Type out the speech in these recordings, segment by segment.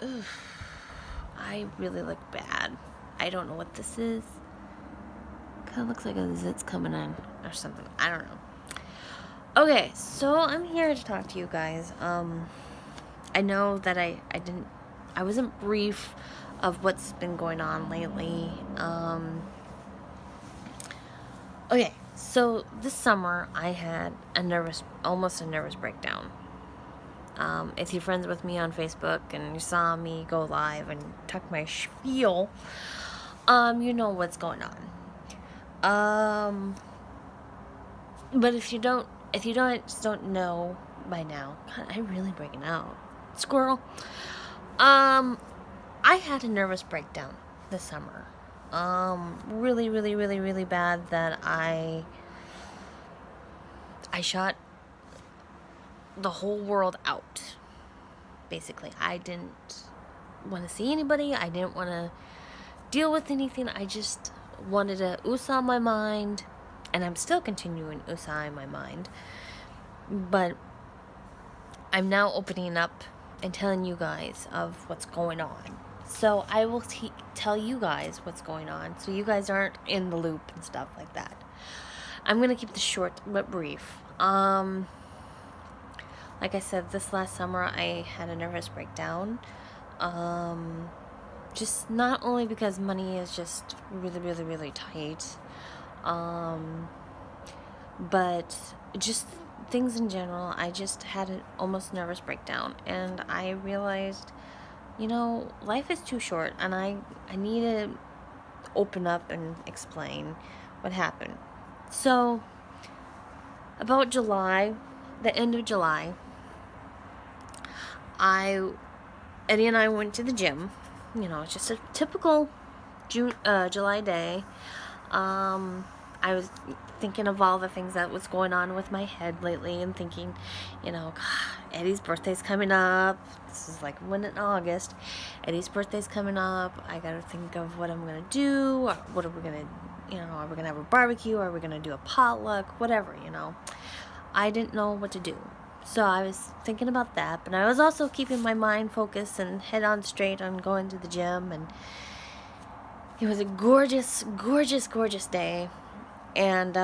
Ugh, I really look bad. I don't know what this is. Kind of looks like a zit's coming in or something. I don't know. Okay, so I'm here to talk to you guys. I know that I wasn't brief of what's been going on lately. Okay, so this summer I had almost a nervous breakdown. If you're friends with me on Facebook and you saw me go live and talk my spiel, you know what's going on. But if you don't know by now, God, I'm really breaking out. Squirrel. I had a nervous breakdown this summer. Really, really, really, really bad that I shot the whole world out. Basically, I didn't want to see anybody. I didn't want to deal with anything. I just wanted to USA my mind, and I'm still continuing USA my mind. But I'm now opening up and telling you guys of what's going on. So I will tell you guys what's going on, so you guys aren't in the loop and stuff like that. I'm gonna keep this short but brief. Like I said, this last summer I had a nervous breakdown. Just not only because money is just really, really, really tight, but just things in general. I just had an almost nervous breakdown, and I realized, life is too short, and I need to open up and explain what happened. So, about July, the end of July, Eddie and I went to the gym. It's just a typical July day. I was thinking of all the things that was going on with my head lately, and thinking, God, Eddie's birthday's coming up. This is like when in August. Eddie's birthday's coming up. I gotta think of what I'm gonna do. What are we gonna, are we gonna have a barbecue? Are we gonna do a potluck? Whatever, I didn't know what to do. So I was thinking about that, but I was also keeping my mind focused and head on straight on going to the gym. And it was a gorgeous, gorgeous, gorgeous day. And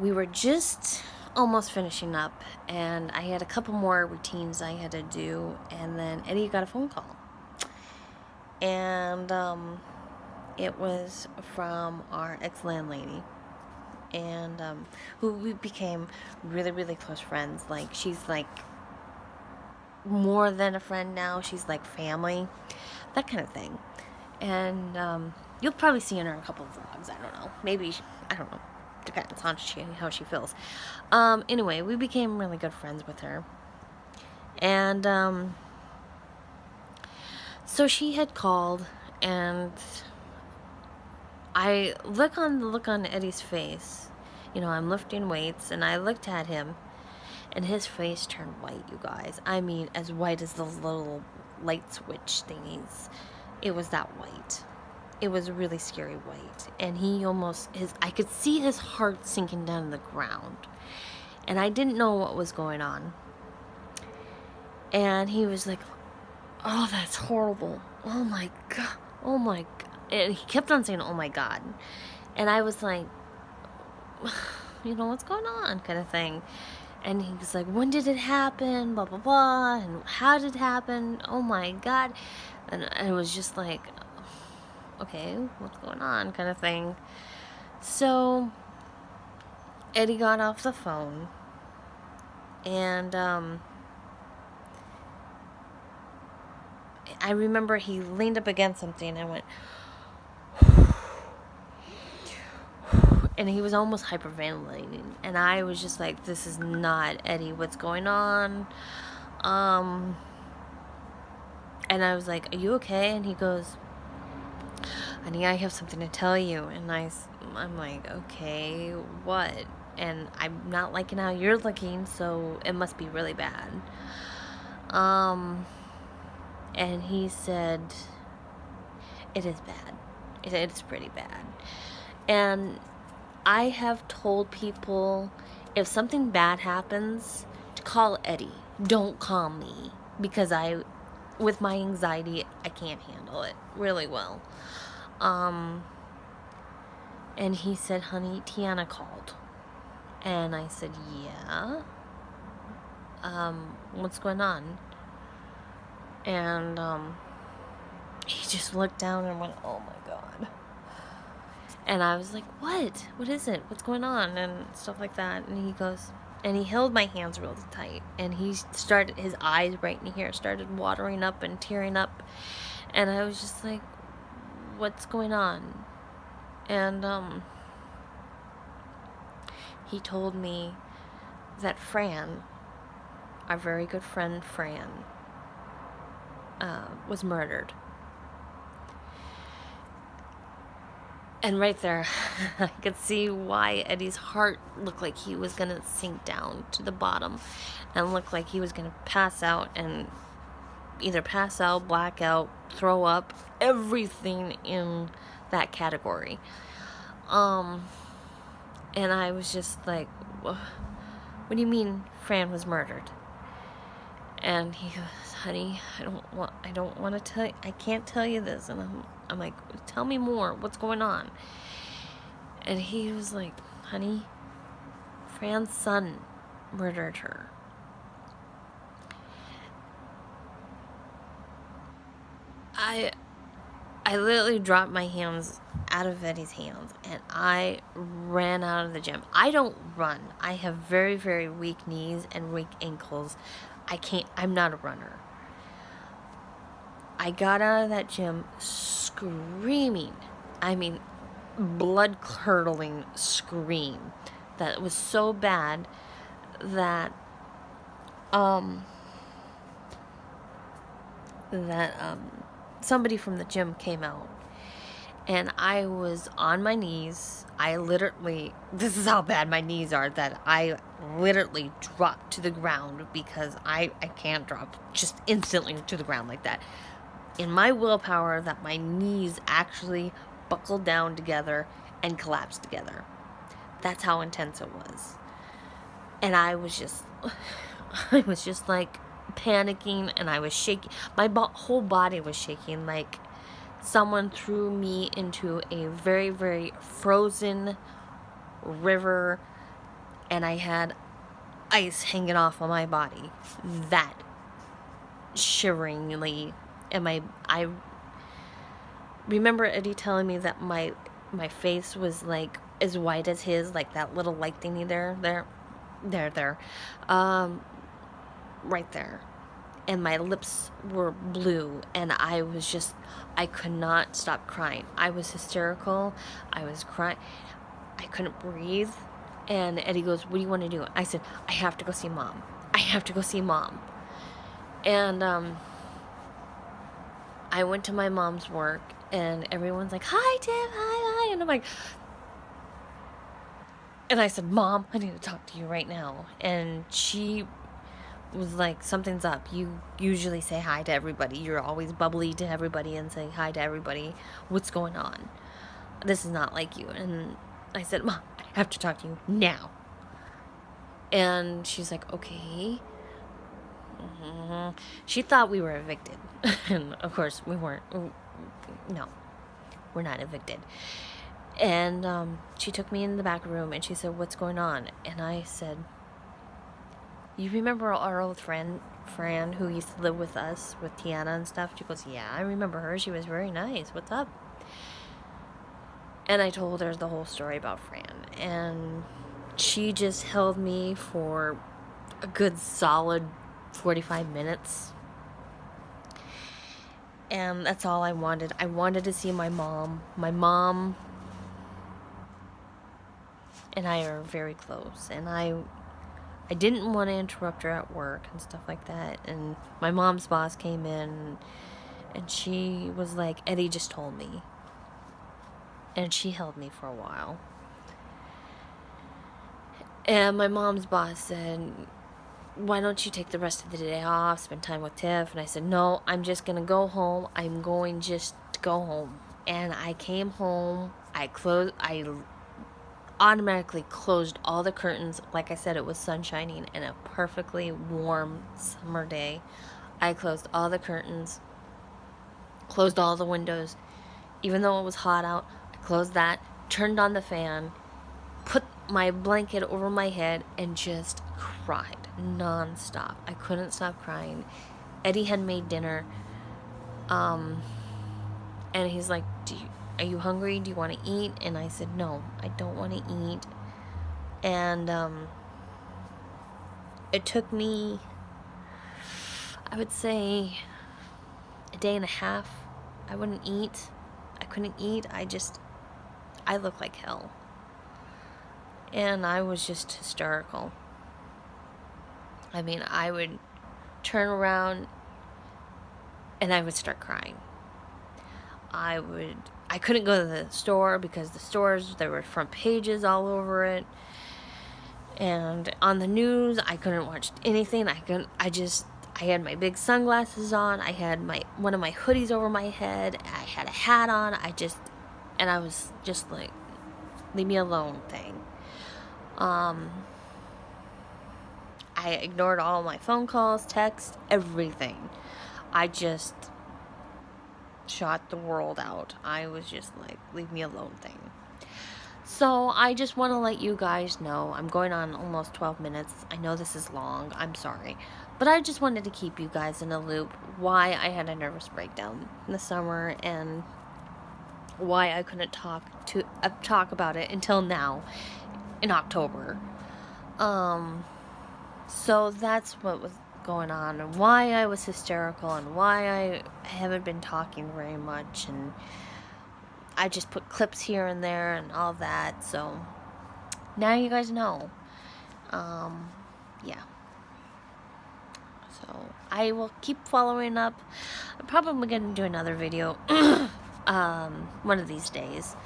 we were just almost finishing up, and I had a couple more routines I had to do, and then Eddie got a phone call. And it was from our ex-landlady, and who we became really, really close friends. Like, she's like more than a friend now. She's like family, that kind of thing. And you'll probably see in her a couple of vlogs. I don't know. Maybe, I don't know. Depends on how she feels. Anyway, we became really good friends with her. And so she had called, and I look on Eddie's face. I'm lifting weights, and I looked at him, and his face turned white, you guys. I mean, as white as those little light switch thingies. It was that white. It was really scary white. And I could see his heart sinking down to the ground. And I didn't know what was going on. And he was like, "Oh, that's horrible. Oh my God. Oh my God." And he kept on saying, "Oh my God." And I was like, what's going on, kind of thing. And he was like, "When did it happen? Blah, blah, blah. And how did it happen? Oh my God." And it was just like, okay, what's going on, kind of thing. So Eddie got off the phone, and I remember he leaned up against something, and I went, and he was almost hyperventilating, and I was just like, "This is not Eddie. What's going on?" And I was like, "Are you okay?" And he goes, "Honey, I have something to tell you." And I'm like, "Okay, what?" And I'm not liking how you're looking, so it must be really bad. And he said, "It is bad. It's pretty bad." And I have told people, if something bad happens, to call Eddie. Don't call me, because I with my anxiety, I can't handle it really well. And he said, honey, Tiana called. And I said, yeah. What's going on? And he just looked down and went, oh my God. And I was like, what? What is it? What's going on? And stuff like that. And he goes, and he held my hands real tight. And he started, his eyes right in here started watering up and tearing up. And I was just like, what's going on? And he told me that Fran, our very good friend Fran, was murdered. And right there, I could see why Eddie's heart looked like he was going to sink down to the bottom and look like he was going to pass out, and either pass out, black out, throw up, everything in that category. And I was just like, what do you mean Fran was murdered? And he goes, honey, I don't want to tell you, I can't tell you this. And I'm like, tell me more, what's going on? And he was like, honey, Fran's son murdered her. I literally dropped my hands out of Eddie's hands and I ran out of the gym. I don't run. I have very, very weak knees and weak ankles. I'm not a runner. I got out of that gym screaming. I mean, blood-curdling scream. That was so bad that, somebody from the gym came out. And I was on my knees. This is how bad my knees are, that I literally dropped to the ground because I can't drop just instantly to the ground like that. In my willpower, that my knees actually buckled down together and collapsed together. That's how intense it was. And I was just like panicking, and I was shaking. My whole body was shaking like someone threw me into a very, very frozen river and I had ice hanging off of my body. That shiveringly. And I remember Eddie telling me that my face was like as white as his, like that little light thingy there, right there. And my lips were blue, and I could not stop crying. I was hysterical. I was crying. I couldn't breathe. And Eddie goes, what do you want to do? I said, I have to go see Mom. I have to go see Mom. And I went to my mom's work, and everyone's like, hi, Tim, hi. And I'm like, and I said, Mom, I need to talk to you right now. And she was like, something's up. You usually say hi to everybody. You're always bubbly to everybody and say hi to everybody. What's going on? This is not like you. And I said, Mom, I have to talk to you now. And she's like, okay. She thought we were evicted. And of course we weren't. No, we're not evicted. And she took me in the back room and she said, what's going on? And I said, you remember our old friend Fran, who used to live with us with Tiana and stuff? She goes, yeah, I remember her. She was very nice. What's up? And I told her the whole story about Fran, and she just held me for a good solid 45 minutes. And that's all I wanted. I wanted to see my mom. My mom and I are very close, and I didn't want to interrupt her at work and stuff like that. And my mom's boss came in and she was like, Eddie just told me. And she held me for a while. And my mom's boss said, why don't you take the rest of the day off, spend time with Tiff? And I said, no, I'm just going to go home. I'm going just to go home. And I came home. I automatically closed all the curtains. Like I said, it was sun shining and a perfectly warm summer day. I closed all the curtains, closed all the windows. Even though it was hot out, I closed that, turned on the fan, put my blanket over my head, and just cried nonstop. I couldn't stop crying. Eddie had made dinner, and he's like, are you hungry? Do you want to eat? And I said, no, I don't want to eat. And it took me, I would say, a day and a half. I wouldn't eat. I couldn't eat. I looked like hell. And I was just hysterical. I mean, I would turn around and I would start crying. I couldn't go to the store because the stores, there were front pages all over it. And on the news, I couldn't watch anything. I had my big sunglasses on. I had one of my hoodies over my head. I had a hat on. And I was just like, leave me alone thing. I ignored all my phone calls, texts, everything. I just shot the world out. I was just like, leave me alone thing. So I just want to let you guys know, I'm going on almost 12 minutes. I know this is long. I'm sorry. But I just wanted to keep you guys in a loop why I had a nervous breakdown in the summer and why I couldn't talk about it until now in October. So that's what was going on and why I was hysterical and why I haven't been talking very much, and I just put clips here and there and all that. So now you guys know. Yeah. So I will keep following up. I'm probably going to do another video one of these days,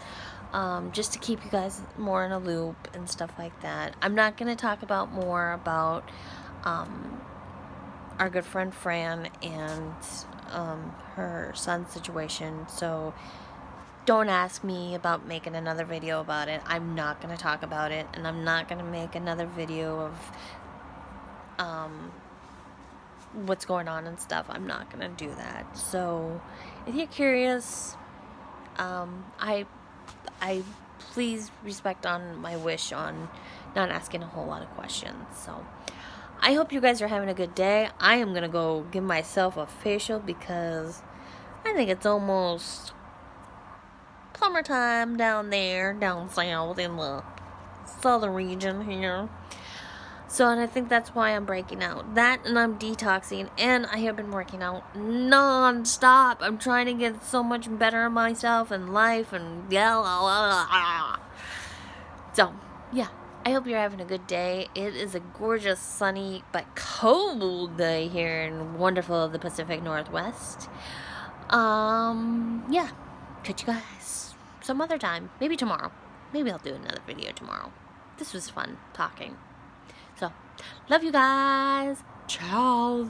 just to keep you guys more in a loop and stuff like that. I'm not going to talk about more about our good friend Fran and her son's situation. So don't ask me about making another video about it. I'm not going to talk about it, and I'm not going to make another video of what's going on and stuff. I'm not going to do that. So if you're curious, I please respect on my wish on not asking a whole lot of questions. So I hope you guys are having a good day. I am going to go give myself a facial because I think it's almost summertime down south in the southern region here. So, and I think that's why I'm breaking out. That, and I'm detoxing, and I have been working out non-stop. I'm trying to get so much better at myself and life, and so, yeah. I hope you're having a good day. It is a gorgeous, sunny, but cold day here in wonderful the Pacific Northwest. Yeah. Catch you guys some other time. Maybe tomorrow. Maybe I'll do another video tomorrow. This was fun talking. So, love you guys. Ciao.